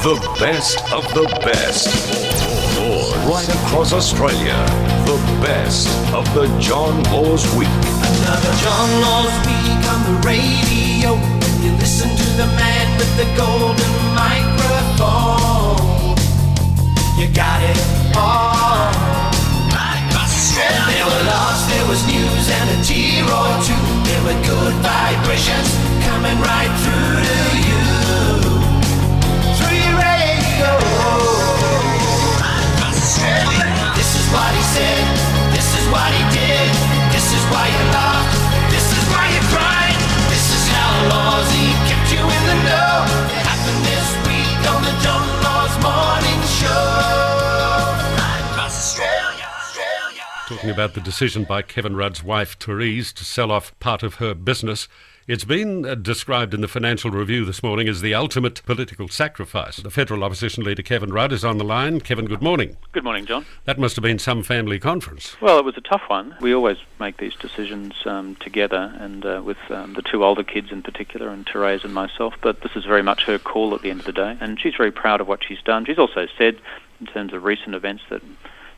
The best of the best. Right across Australia. The best of the John Laws Week. Another John Laws Week on the radio. You listen to the man with the golden microphone. You got it all. There were laughs, there was news and a tear or two. There were good vibrations coming right through to you. Through your radio. This is what he said. This is what he did. This is why you laughed. This is why you cried. This is how Lawsy kept you in the know. It happened this week on the John Laws Morning Show. Across Australia. Talking about the decision by Kevin Rudd's wife, Therese, to sell off part of her business. It's been described in the Financial Review this morning as the ultimate political sacrifice. The federal opposition leader, Kevin Rudd, is on the line. Kevin, good morning. Good morning, John. That must have been some family conference. Well, it was a tough one. We always make these decisions together, and with the two older kids in particular, and Therese and myself, but this is very much her call at the end of the day, and she's very proud of what she's done. She's also said, in terms of recent events, that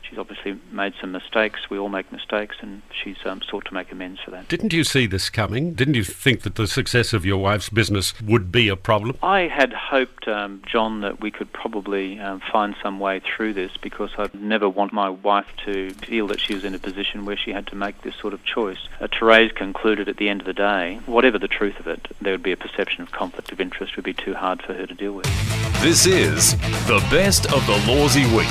she's obviously made some mistakes. We all make mistakes, and she's sought to make amends for that. Didn't you see this coming? Didn't you think that the success of your wife's business would be a problem? I had hoped, John, that we could probably find some way through this, because I'd never want my wife to feel that she was in a position where she had to make this sort of choice. Therese concluded at the end of the day, whatever the truth of it, there would be a perception of conflict of interest would be too hard for her to deal with. This is the best of the Lawsy Week.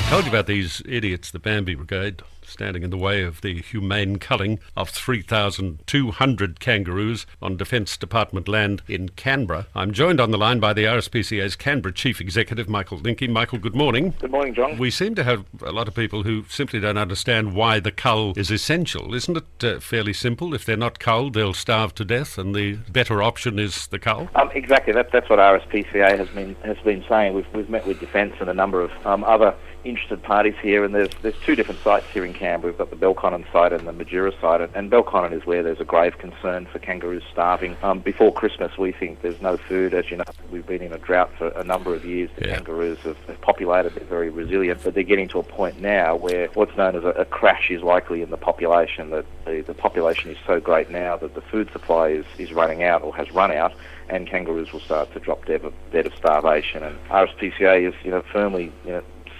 Told you about these idiots, the Bambi Brigade, standing in the way of the humane culling of 3,200 kangaroos on Defence Department land in Canberra. I'm joined on the line by the RSPCA's Canberra Chief Executive, Michael Lindsay. Michael, good morning. Good morning, John. We seem to have a lot of people who simply don't understand why the cull is essential. Isn't it fairly simple? If they're not culled, they'll starve to death, and the better option is the cull? Exactly. That's what RSPCA has been saying. We've met with Defence and a number of other interested parties here, and there's two different sites here in Canberra. We've got the Belconnen site and the Majura site, and Belconnen is where there's a grave concern for kangaroos starving. Before Christmas, we think there's no food. As you know, we've been in a drought for a number of years. The kangaroos have populated, they're very resilient, but they're getting to a point now where what's known as a crash is likely in the population, that the population is so great now that the food supply is running out, or has run out, and kangaroos will start to drop dead of starvation. And RSPCA is firmly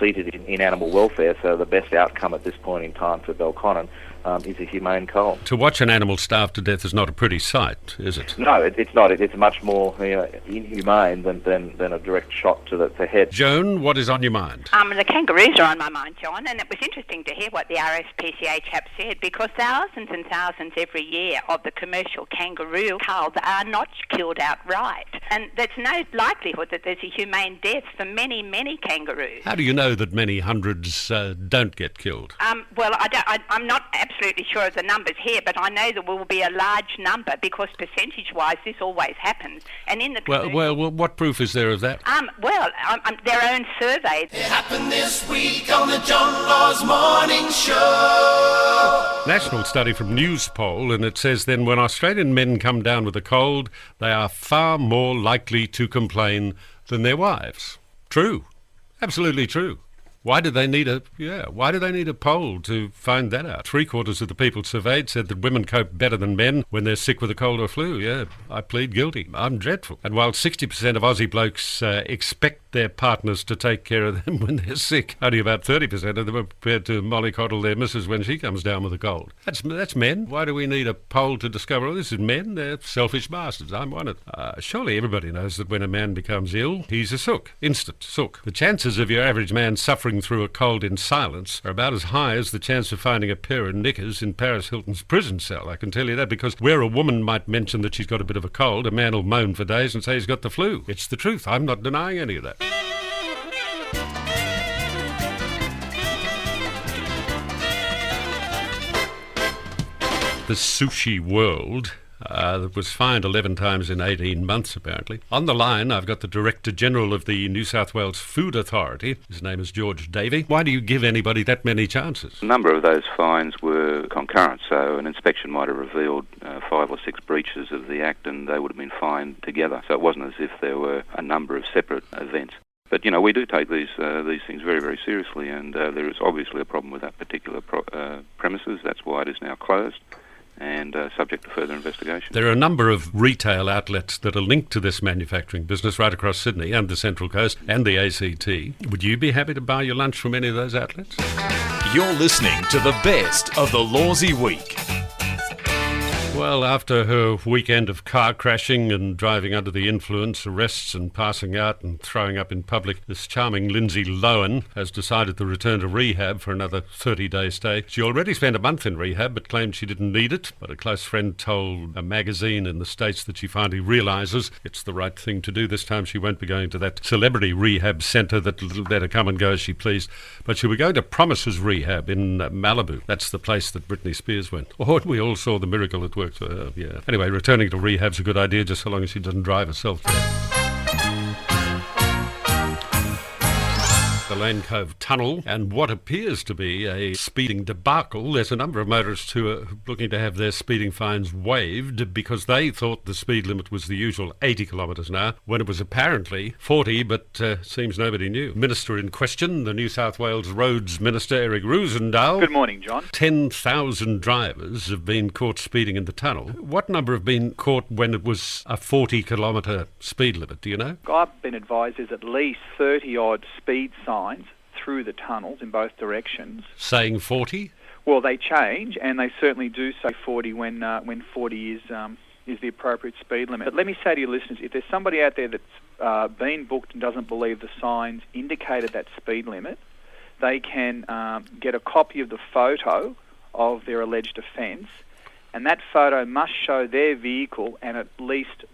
seated in animal welfare, so the best outcome at this point in time for Belconnen is a humane cull. To watch an animal starve to death is not a pretty sight, is it? No, it's not. It's much more inhumane than a direct shot to the head. Joan, what is on your mind? The kangaroos are on my mind, John, and it was interesting to hear what the RSPCA chap said, because thousands and thousands every year of the commercial kangaroo culls are not killed outright, and there's no likelihood that there's a humane death for many, many kangaroos. How do you know that many hundreds don't get killed? Well, I'm not absolutely sure of the numbers here, but I know there will be a large number, because percentage-wise this always happens. And in the well, what proof is there of that? Their own survey. It happened this week on the John Laws Morning Show. National study from Newspoll, and it says then when Australian men come down with a cold, they are far more likely to complain than their wives. True. Absolutely true. Why do they need a poll to find that out? 3/4 of the people surveyed said that women cope better than men when they're sick with a cold or flu. Yeah, I plead guilty. I'm dreadful. And while 60% of Aussie blokes expect their partners to take care of them when they're sick, only about 30% of them are prepared to mollycoddle their missus when she comes down with a cold. That's men. Why do we need a poll to discover, oh, this is men? They're selfish bastards. I'm one of them. Surely everybody knows that when a man becomes ill, he's a sook. Instant sook. The chances of your average man suffering through a cold in silence are about as high as the chance of finding a pair of knickers in Paris Hilton's prison cell. I can tell you that, because where a woman might mention that she's got a bit of a cold, a man will moan for days and say he's got the flu. It's the truth. I'm not denying any of that. The sushi world that was fined 11 times in 18 months, apparently. On the line, I've got the Director-General of the New South Wales Food Authority. His name is George Davey. Why do you give anybody that many chances? A number of those fines were concurrent, so an inspection might have revealed 5 or 6 breaches of the Act, and they would have been fined together. So it wasn't as if there were a number of separate events. But, we do take these things very, very seriously, and there is obviously a problem with that particular premises. That's why it is now closed and subject to further investigation. There are a number of retail outlets that are linked to this manufacturing business right across Sydney and the Central Coast and the ACT. Would you be happy to buy your lunch from any of those outlets? You're listening to the best of the Lawsy Week. Well, after her weekend of car crashing and driving under the influence, arrests and passing out and throwing up in public, this charming Lindsay Lohan has decided to return to rehab for another 30-day stay. She already spent a month in rehab but claimed she didn't need it. But a close friend told a magazine in the States that she finally realises it's the right thing to do. This time she won't be going to that celebrity rehab centre that let her come and go as she pleased. But she'll be going to Promises Rehab in Malibu. That's the place that Britney Spears went. Oh, we all saw the miracle at work for her, yeah. Anyway, returning to rehab's a good idea, just so long as she doesn't drive herself there. The Lane Cove tunnel and what appears to be a speeding debacle. There's a number of motorists who are looking to have their speeding fines waived because they thought the speed limit was the usual 80 kilometres an hour when it was apparently 40, but seems nobody knew. Minister in question, the New South Wales Roads Minister, Eric Roosendahl. Good morning, John. 10,000 drivers have been caught speeding in the tunnel. What number have been caught when it was a 40 kilometre speed limit, do you know? I've been advised there's at least 30-odd speed signs through the tunnels in both directions. Saying 40? Well, they change, and they certainly do say 40 when 40 is the appropriate speed limit. But let me say to your listeners, if there's somebody out there that's been booked and doesn't believe the signs indicated that speed limit, they can get a copy of the photo of their alleged offence, and that photo must show their vehicle and at least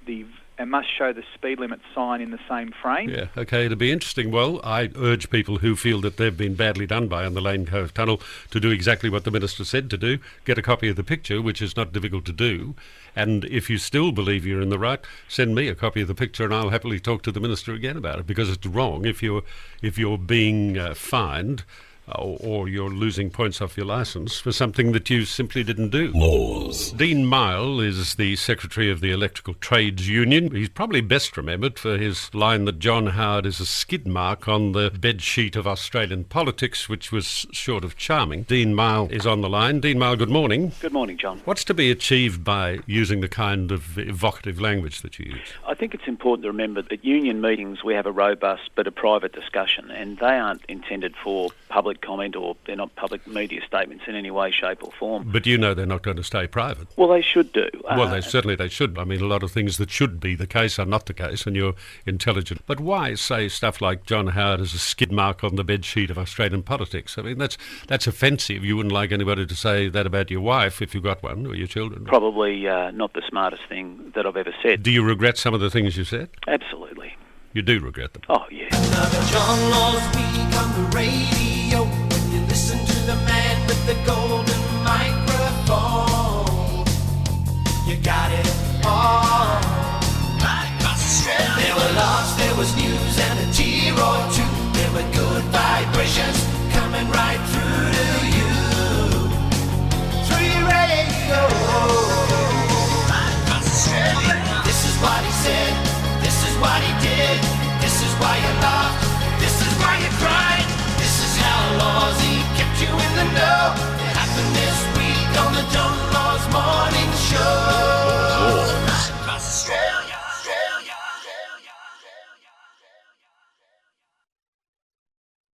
and must show the speed limit sign in the same frame. Yeah, OK, it'll be interesting. Well, I urge people who feel that they've been badly done by on the Lane Cove tunnel to do exactly what the Minister said to do, get a copy of the picture, which is not difficult to do, and if you still believe you're in the right, send me a copy of the picture and I'll happily talk to the Minister again about it, because it's wrong if you're being fined or you're losing points off your licence for something that you simply didn't do. Laws. Dean Mile is the Secretary of the Electrical Trades Union. He's probably best remembered for his line that John Howard is a skid mark on the bedsheet of Australian politics, which was short of charming. Dean Mile is on the line. Dean Mile, good morning. Good morning, John. What's to be achieved by using the kind of evocative language that you use? I think it's important to remember that at union meetings we have a robust but a private discussion, and they aren't intended for public comment, or they're not public media statements in any way, shape or form. But you know they're not going to stay private. Well, they should do. Well, they should. I mean, a lot of things that should be the case are not the case, and you're intelligent. But why say stuff like John Howard is a skid mark on the bedsheet of Australian politics? I mean, that's offensive. You wouldn't like anybody to say that about your wife if you got one, or your children. Probably not the smartest thing that I've ever said. Do you regret some of the things you said? Absolutely. You do regret them? Oh, yeah. Another John Laws week on the radio. You listen to the man with the gold